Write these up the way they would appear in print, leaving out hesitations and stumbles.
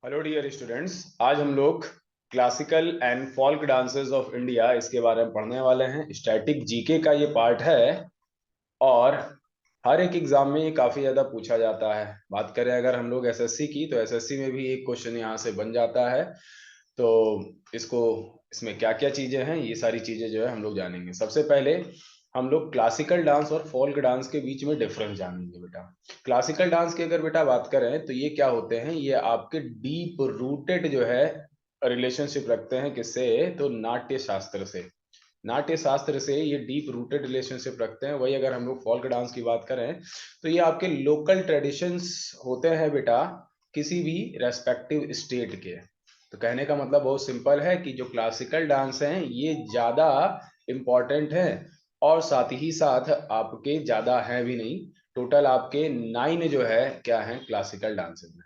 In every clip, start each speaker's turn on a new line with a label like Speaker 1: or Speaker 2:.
Speaker 1: Hello dear students. आज हम लोग classical and folk dances of India इसके बारे में पढ़ने वाले हैं। स्टैटिक जीके का ये पार्ट है और हर एक एग्जाम में ये काफी ज्यादा पूछा जाता है। बात करें अगर हम लोग एसएससी की, तो एसएससी में भी एक क्वेश्चन यहाँ से बन जाता है। तो इसको इसमें क्या क्या चीजें हैं, ये सारी चीजें जो है हम लोग जानेंगे। सबसे पहले हम लोग क्लासिकल डांस और फोल्क डांस के बीच में डिफरेंस जानेंगे बेटा। क्लासिकल डांस की अगर बेटा बात करें तो ये क्या होते हैं, ये आपके डीप रूटेड जो है रिलेशनशिप रखते हैं। किससे? तो नाट्य शास्त्र से। नाट्य शास्त्र से ये डीप रूटेड रिलेशनशिप रखते हैं। वही अगर हम लोग फोल्क डांस की बात करें तो ये आपके लोकल ट्रेडिशंस होते हैं बेटा, किसी भी रेस्पेक्टिव स्टेट के। तो कहने का मतलब बहुत सिंपल है कि जो क्लासिकल डांस हैं ये ज्यादा इम्पोर्टेंट हैं और साथ ही साथ आपके ज्यादा हैं भी नहीं। टोटल आपके 9 जो है क्या है क्लासिकल डांसेस में।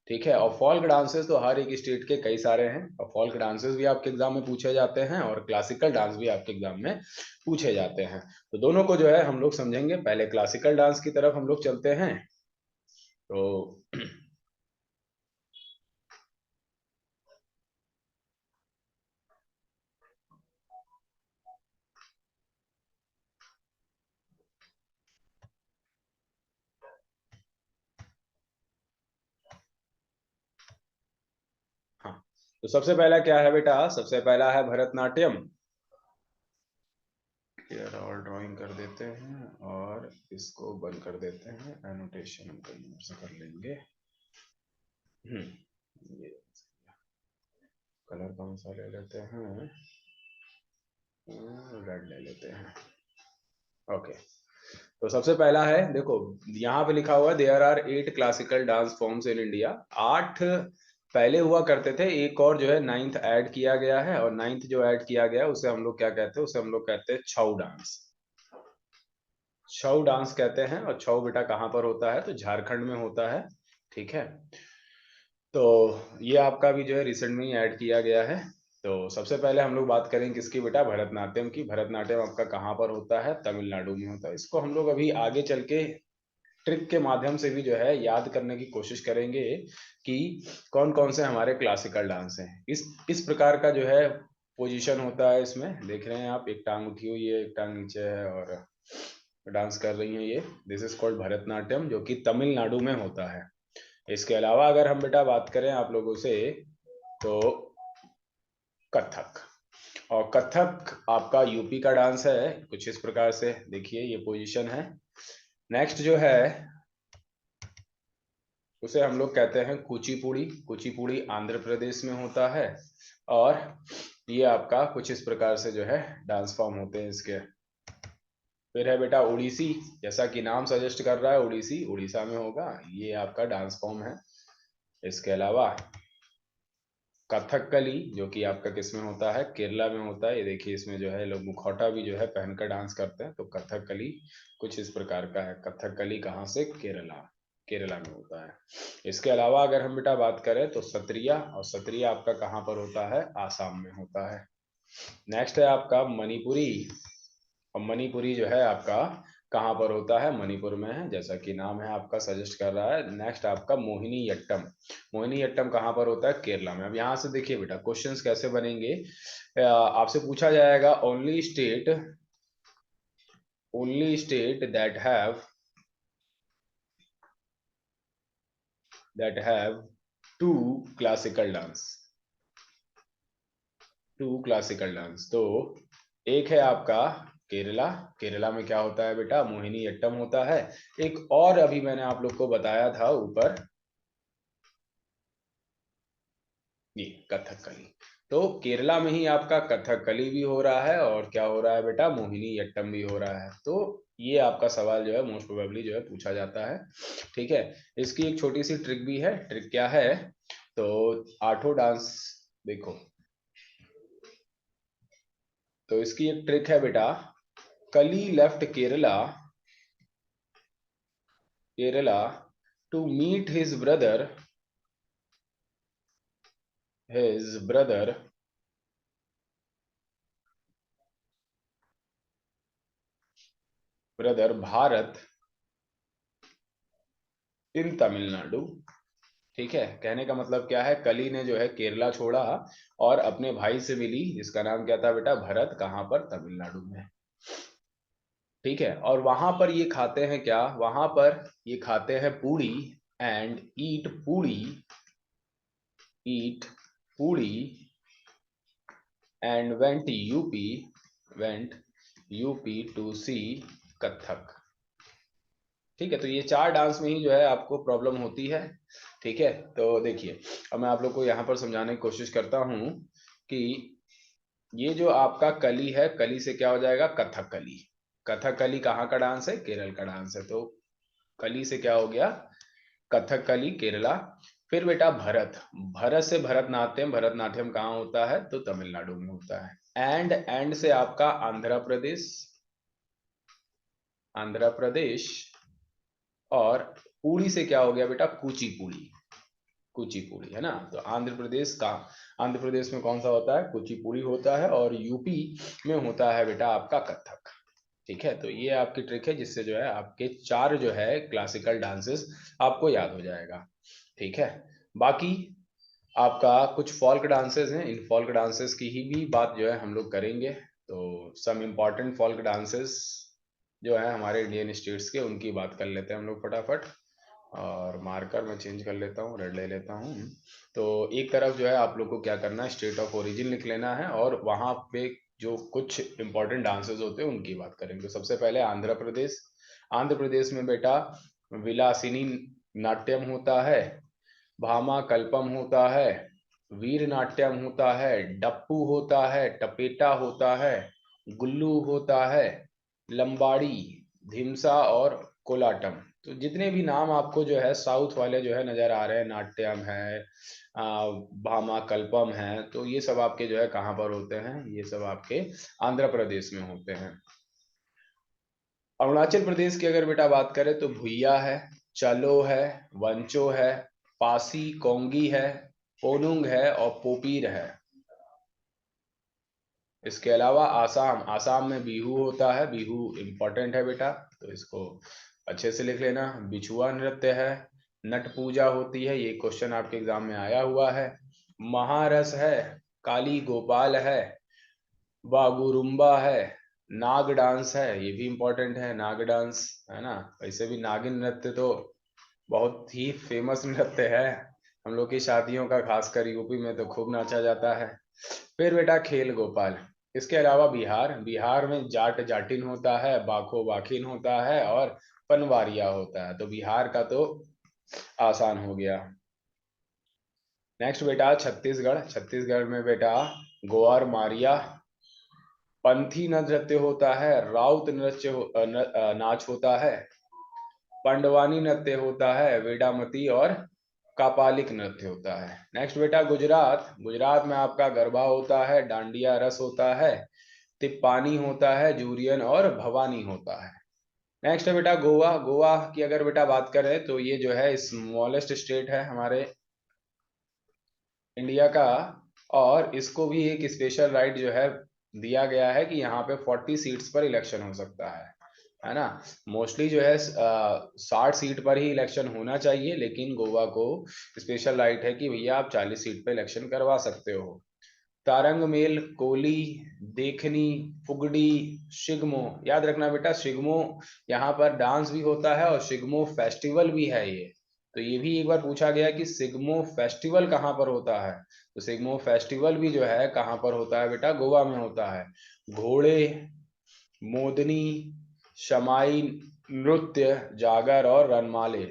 Speaker 1: ठीक है। और फोल्क डांसेस तो हर एक स्टेट के कई सारे हैं, और फोल्क डांसेस भी आपके एग्जाम में पूछे जाते हैं और क्लासिकल डांस भी आपके एग्जाम में पूछे जाते हैं। तो दोनों को जो है हम लोग समझेंगे। पहले क्लासिकल डांस की तरफ हम लोग चलते हैं। तो हाँ, तो सबसे पहला क्या है बेटा? सबसे पहला है भरतनाट्यम। क्लियर, और ड्राइंग कर देते हैं और इसको बंद कर देते हैं। एनोटेशन हम कहीं से कर लेंगे। ये कलर कौन सा ले लेते हैं? रेड ले लेते हैं। ओके। तो सबसे पहला है, देखो यहाँ पे लिखा हुआ है there are 8 classical dance forms in India. 8 पहले हुआ करते थे, एक और जो है नाइन्थ ऐड किया गया है। और नाइन्थ जो ऐड किया गया है उसे हम लोग क्या कहते हैं? उसे हम लोग कहते हैं छऊ डांस। छऊ डांस कहते हैं। और छऊ बेटा कहाँ पर होता है? तो झारखंड में होता है। ठीक है। तो ये आपका भी जो है रिसेंट में ही ऐड किया गया है। तो सबसे पहले हम लोग बात करें किसकी बेटा? भरतनाट्यम की। भरतनाट्यम आपका कहाँ पर होता है? तमिलनाडु में होता है। इसको हम लोग अभी आगे चल के ट्रिक के माध्यम से भी जो है याद करने की कोशिश करेंगे कि कौन कौन से हमारे क्लासिकल डांस हैं। इस प्रकार का जो है पोजीशन होता है। इसमें देख रहे हैं आप, एक टांग उठी हुई है, एक टांग नीचे है और डांस कर रही हैं ये। दिस इज कॉल्ड भरतनाट्यम, जो कि तमिलनाडु में होता है। इसके अलावा अगर हम बेटा बात करें आप लोगों से, तो कथक। और कथक आपका यूपी का डांस है। कुछ इस प्रकार से देखिए ये पोजीशन है। नेक्स्ट जो है उसे हम लोग कहते हैं कुचिपुड़ी। कुचिपुड़ी आंध्र प्रदेश में होता है। और ये आपका कुछ इस प्रकार से जो है डांस फॉर्म होते हैं इसके। फिर है बेटा उड़ीसी। जैसा कि नाम सजेस्ट कर रहा है, उड़ीसी उड़ीसा में होगा। ये आपका डांस फॉर्म है। इसके अलावा कथकली, जो कि आपका किस में होता है? केरला में होता है। ये देखिए इसमें जो है लोग मुखौटा भी जो है पहनकर डांस करते हैं। तो कथकली कुछ इस प्रकार का है। कथकली कहाँ से? केरला। केरला में होता है। इसके अलावा अगर हम बेटा बात करें तो सत्रिया। और सत्रिया आपका कहाँ पर होता है? आसाम में होता है। नेक्स्ट है आपका मणिपुरी। और मणिपुरी जो है आपका कहाँ पर होता है? मणिपुर में है, जैसा कि नाम है आपका सजेस्ट कर रहा है। नेक्स्ट आपका मोहिनी यट्टम। मोहिनी यट्टम कहाँ पर होता है? केरला में। अब यहाँ से देखिए बेटा क्वेश्चंस कैसे बनेंगे। आपसे पूछा जाएगा only state that have two classical dance. Two classical dance. तो एक है आपका केरला। केरला में क्या होता है बेटा? मोहिनी अट्टम होता है। एक और अभी मैंने आप लोग को बताया था ऊपर, ये कथकली। तो केरला में ही आपका कथकली भी हो रहा है और क्या हो रहा है बेटा? मोहिनी अट्टम भी हो रहा है। तो ये आपका सवाल जो है मोस्ट प्रोबेबली जो है पूछा जाता है। ठीक है। इसकी एक छोटी सी ट्रिक भी है। ट्रिक क्या है? तो आठों डांस देखो, तो इसकी एक ट्रिक है बेटा। Kali left Kerala to meet his brother Bharat in Tamil Nadu. ठीक है, कहने का मतलब क्या है, कली ने जो है केरला छोड़ा और अपने भाई से मिली, जिसका नाम क्या था बेटा, भरत, कहाँ पर, तमिलनाडु में। ठीक है, और वहां पर ये खाते हैं क्या, वहां पर ये खाते हैं puri, and eat puri, eat puri, and went up to see Kathak. ठीक है, तो ये चार डांस में ही जो है आपको प्रॉब्लम होती है। ठीक है, तो देखिए, अब मैं आप लोग को यहाँ पर समझाने की कोशिश करता हूँ कि ये जो आपका कली है, कली से क्या हो जाएगा, कथकली। कथकली कहाँ का डांस है, केरल का डांस है, तो कली से क्या हो गया, कथकली केरला। फिर बेटा भरत, भरत से भरतनाट्यम, भरतनाट्यम कहाँ होता है, तो तमिलनाडु में होता है। एंड से आपका आंध्र प्रदेश, आंध्र प्रदेश, और पुरी से क्या हो गया बेटा, कुचिपुड़ी, कुचिपुड़ी है ना। तो आंध्र प्रदेश का, आंध्र प्रदेश में कौन सा होता है, कुचिपुड़ी होता है, और यूपी में होता है बेटा आपका कथक। ठीक है, तो ये आपकी ट्रिक है जिससे जो है आपके चार जो है क्लासिकल डांसेस आपको याद हो जाएगा। ठीक है, बाकी आपका कुछ फॉल्क डांसेस हैं, इन फॉल्क डांसेस की ही भी बात जो है हम लोग करेंगे। तो सम इम्पॉर्टेंट फॉल्क डांसेस जो है हमारे इंडियन स्टेट्स के, उनकी बात कर लेते हैं हम लोग फटाफट। और मार्कर मैं चेंज कर लेता हूँ, रेड ले लेता हूँ। तो एक तरफ जो है आप लोग को क्या करना है, स्टेट ऑफ ओरिजिन लिख लेना है, और वहाँ पे जो कुछ इंपॉर्टेंट डांसेस होते हैं उनकी बात करेंगे। तो सबसे पहले आंध्र प्रदेश, आंध्र प्रदेश में बेटा विलासिनी नाट्यम होता है, भामा कल्पम होता है, वीर नाट्यम होता है, डप्पू होता है, टपेटा होता है, गुल्लू होता है, लंबाड़ी, धिमसा और कोलाटम। तो जितने भी नाम आपको जो है साउथ वाले जो है नजर आ रहे हैं, नाट्यम है, भामा कल्पम है, तो ये सब आपके जो है कहाँ पर होते हैं, ये सब आपके आंध्र प्रदेश में होते हैं। अरुणाचल प्रदेश की अगर बेटा बात करें तो भुइया है, चलो है, वंचो है, पासी कोंगी है, ओनुंग है, और पोपीर है। इसके अलावा आसाम, आसाम में बिहू होता है, बिहू इंपॉर्टेंट है बेटा, तो इसको अच्छे से लिख लेना। बिछुआ नृत्य है, नट पूजा होती है, ये क्वेश्चन आपके एग्जाम में आया हुआ है। महारस है, काली गोपाल है, बागुरुम्बा है, नाग डांस है, ये भी इंपॉर्टेंट है, नाग डांस है ना। वैसे भी नागिन नृत्य तो बहुत ही फेमस नृत्य है, हम लोग की शादियों का, खासकर यूपी में तो खूब नाचा जाता है। फिर बेटा खेल गोपाल। इसके अलावा बिहार, बिहार में जाट जाटिन होता है, बाखो बाखिन होता है, और पनवारिया होता है, तो बिहार का तो आसान हो गया। नेक्स्ट बेटा छत्तीसगढ़, छत्तीसगढ़ में बेटा गोअर मारिया, पंथी नृत्य होता है, राउत नृत्य नाच होता है, पंडवानी नृत्य होता है, वेडामती और कापालिक नृत्य होता है। नेक्स्ट बेटा गुजरात, गुजरात में आपका गरबा होता है, डांडिया रस होता है, तिप्पानी होता है, जूरियन और भवानी होता है। नेक्स्ट है बेटा गोवा, गोवा की अगर बेटा बात करें तो ये जो है स्मॉलेस्ट स्टेट है हमारे इंडिया का, और इसको भी एक स्पेशल राइट जो है दिया गया है कि यहाँ पे 40 सीट्स पर इलेक्शन हो सकता है ना। मोस्टली जो है 60 सीट पर ही इलेक्शन होना चाहिए, लेकिन गोवा को स्पेशल राइट है कि भैया आप 40 सीट पर इलेक्शन करवा सकते हो। तारंग मेल, कोली, देखनी, फुगड़ी, शिगमो, याद रखना बेटा शिगमो यहाँ पर डांस भी होता है, और शिगमो फेस्टिवल भी है ये। तो ये भी एक बार पूछा गया कि सिग्मो फेस्टिवल कहाँ पर होता है, तो सिग्मो फेस्टिवल भी जो है कहाँ पर होता है बेटा, गोवा में होता है। घोड़े, मोदनी, शमाई नृत्य, जागर और रनमाले।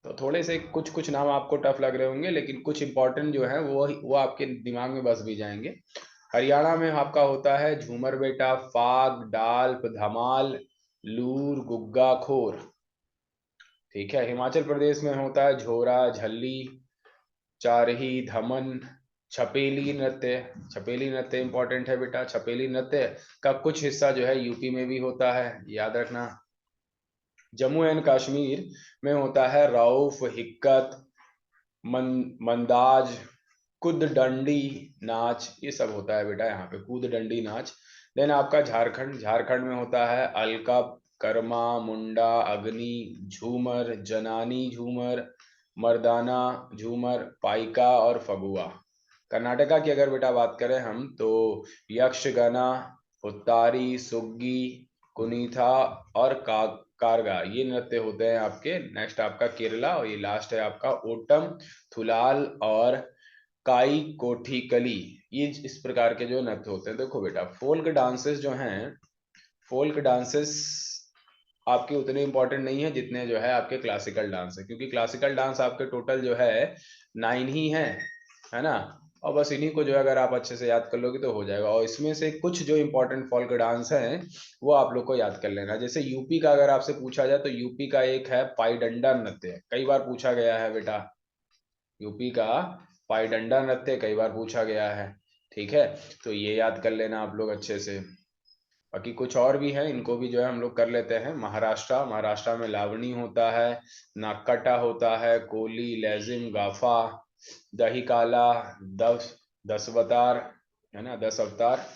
Speaker 1: तो थोड़े से कुछ कुछ नाम आपको टफ लग रहे होंगे, लेकिन कुछ इंपॉर्टेंट जो है वो आपके दिमाग में बस भी जाएंगे। हरियाणा में आपका होता है झूमर बेटा, फाग, डाल्प, धमाल, लूर, गुग्गा, खोर। ठीक है, हिमाचल प्रदेश में होता है झोरा, झल्ली, चारही, धमन, छपेली नृत्य। छपेली नृत्य इंपॉर्टेंट है बेटा, छपेली नृत्य का कुछ हिस्सा जो है यूपी में भी होता है, याद रखना। जम्मू एंड कश्मीर में होता है रऊफ, हिक्कत, मंदाज, कुद डंडी नाच, ये सब होता है बेटा यहाँ पे, कूद डंडी नाच। देन आपका झारखंड, झारखंड में होता है अलकप, कर्मा, मुंडा, अग्नि, झूमर, जनानी झूमर, मर्दाना, झूमर, पाइका और फगुआ। कर्नाटका की अगर बेटा बात करें हम तो यक्षगाना, हुत्तारी, सुग्गी, कुनीथा और कारगा, ये नृत्य होते हैं आपके। नेक्स्ट आपका केरला, और ये लास्ट है आपका ओटम, थुलाल और काई कोठीकली। ये इस प्रकार के जो नृत्य होते हैं। देखो बेटा, फोल्क डांसेस जो हैं, फोल्क डांसेस आपके उतने इंपॉर्टेंट नहीं है जितने जो है आपके क्लासिकल डांस है, क्योंकि क्लासिकल डांस आपके टोटल जो है 9 ही है ना। और बस इन्हीं को जो है अगर आप अच्छे से याद कर लोगे तो हो जाएगा। और इसमें से कुछ जो इंपॉर्टेंट फोल्क डांस हैं वो आप लोग को याद कर लेना। जैसे यूपी का अगर आपसे पूछा जाए तो यूपी का एक है पाईडंडा नृत्य, कई बार पूछा गया है बेटा। यूपी का पाईडंडा नृत्य कई बार पूछा गया है, ठीक है। तो ये याद कर लेना आप लोग अच्छे से। बाकी कुछ और भी है, इनको भी जो है हम लोग कर लेते हैं। महाराष्ट्र, महाराष्ट्र में लावणी होता है, नाकटा होता है, कोली, लेजिम, गाफा, दही काला, दस दसवतार, है ना, 10 अवतार।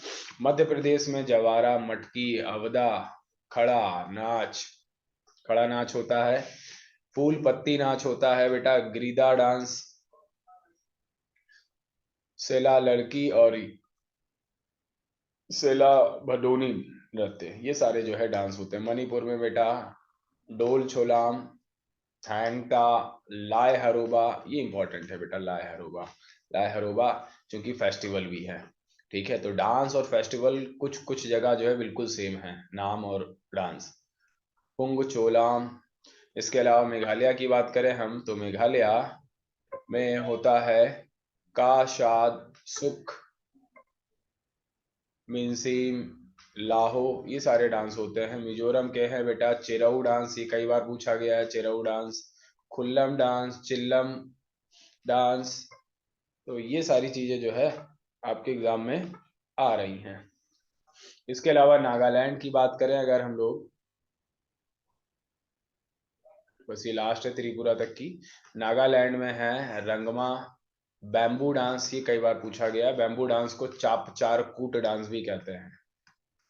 Speaker 1: मध्य प्रदेश में जवारा, मटकी, अवदा, खड़ा नाच, खड़ा नाच होता है। फूल पत्ती नाच होता है बेटा, गिरिदा डांस, सेला लड़की और सेला भदोनी नृत्य, ये सारे जो है डांस होते हैं। मणिपुर में बेटा डोल छोलाम, थैंगटा, लाय हरोबा, ये इंपॉर्टेंट है बेटा। लाय हरोबा, लाय हरोबा चूंकि फेस्टिवल भी है, ठीक है। तो डांस और फेस्टिवल कुछ कुछ जगह जो है बिल्कुल सेम है, नाम और डांस। पुंग चोलाम। इसके अलावा मेघालय की बात करें हम तो मेघालय में होता है का शाद सुख, मिनसीम, लाहो, ये सारे डांस होते हैं। मिजोरम के हैं बेटा चिरऊ डांस, ये कई बार पूछा गया है, चिरऊ डांस। खुल्लम डांस, चिल्लम डांस। तो ये सारी चीजें जो है आपके एग्जाम में आ रही हैं। इसके अलावा नागालैंड की बात करें अगर हम लोग, बस ये लास्ट है त्रिपुरा तक की। नागालैंड में है रंगमा, बैम्बू डांस, ये कई बार पूछा गया है। बैम्बू डांस को चाप चार कूट डांस भी कहते हैं।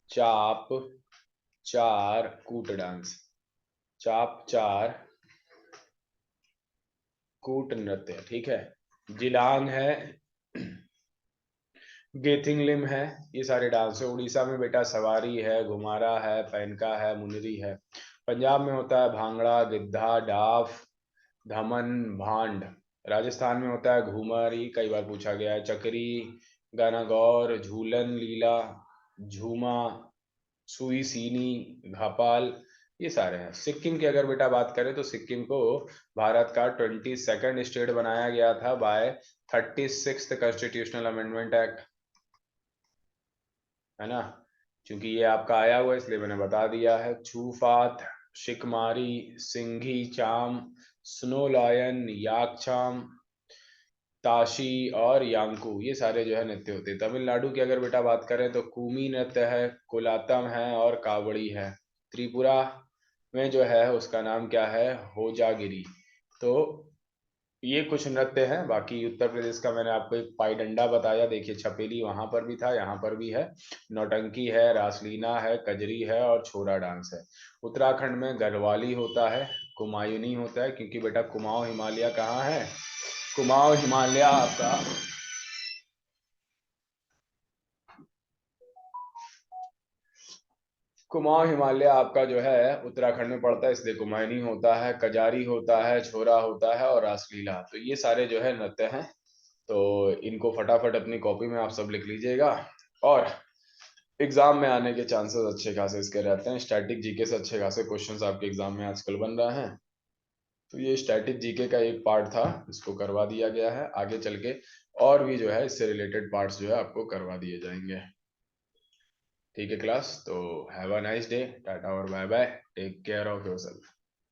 Speaker 1: चाप चार कूट डांस, चाप चार कूट नृत्य, ठीक है। जिलांग है, गेथिंगलिम है, ये सारे डांस है। उड़ीसा में बेटा सवारी है, घुमारा है, पैनका है, मुनरी है। पंजाब में होता है भांगड़ा, गिद्धा, डाफ, धमन, भांड। राजस्थान में होता है घूमर, ये कई बार पूछा गया है। चकरी, गाना गौर, झूलन, लीला, झूमा, सुई सीनी, घापाल, ये सारे हैं। सिक्किम की अगर बेटा बात करें तो सिक्किम को भारत का 22nd स्टेट बनाया गया था bye 36th constitutional amendment act, है ना। क्योंकि ये आपका आया हुआ है इसलिए मैंने बता दिया है। छूफात, शिकमारी, सिंघी चाम, स्नो लायन, याकचाम, ताशी और यांकू, ये सारे जो है नृत्य होते हैं। तमिलनाडु की अगर बेटा बात करें तो कूमी नृत्य है, कोलातम है और कावड़ी है। त्रिपुरा में जो है उसका नाम क्या है, होजागिरी। तो ये कुछ नृत्य हैं। बाकी उत्तर प्रदेश का मैंने आपको एक पाईडंडा बताया, देखिए छपेली वहां पर भी था, यहाँ पर भी है। नौटंकी है, रासलीला है, कजरी है और छोरा डांस है। उत्तराखंड में गढ़वाली होता है, कुमायूनी होता है, क्योंकि बेटा कुमाऊं हिमालय कहाँ है, कुमाऊं हिमालय आपका कुमाऊं हिमालय आपका जो है उत्तराखंड में पड़ता है, इसलिए कुमायूनी होता है, कजारी होता है, छोरा होता है और रासलीला। तो ये सारे जो है नृत्य हैं। तो इनको फटाफट अपनी कॉपी में आप सब लिख लीजिएगा। और एग्जाम में आने के चांसेस अच्छे खासे इसके रहते हैं। स्टैटिक जीके से अच्छे खासे क्वेश्चंस आपके एग्जाम में आजकल बन रहे हैं। तो ये स्टैटिक जीके का एक पार्ट था, इसको करवा दिया गया है। आगे चल के और भी जो है इससे रिलेटेड पार्ट्स जो है आपको करवा दिए जाएंगे। ठीक है क्लास, तो have a nice day, tata और bye bye, take care of yourself.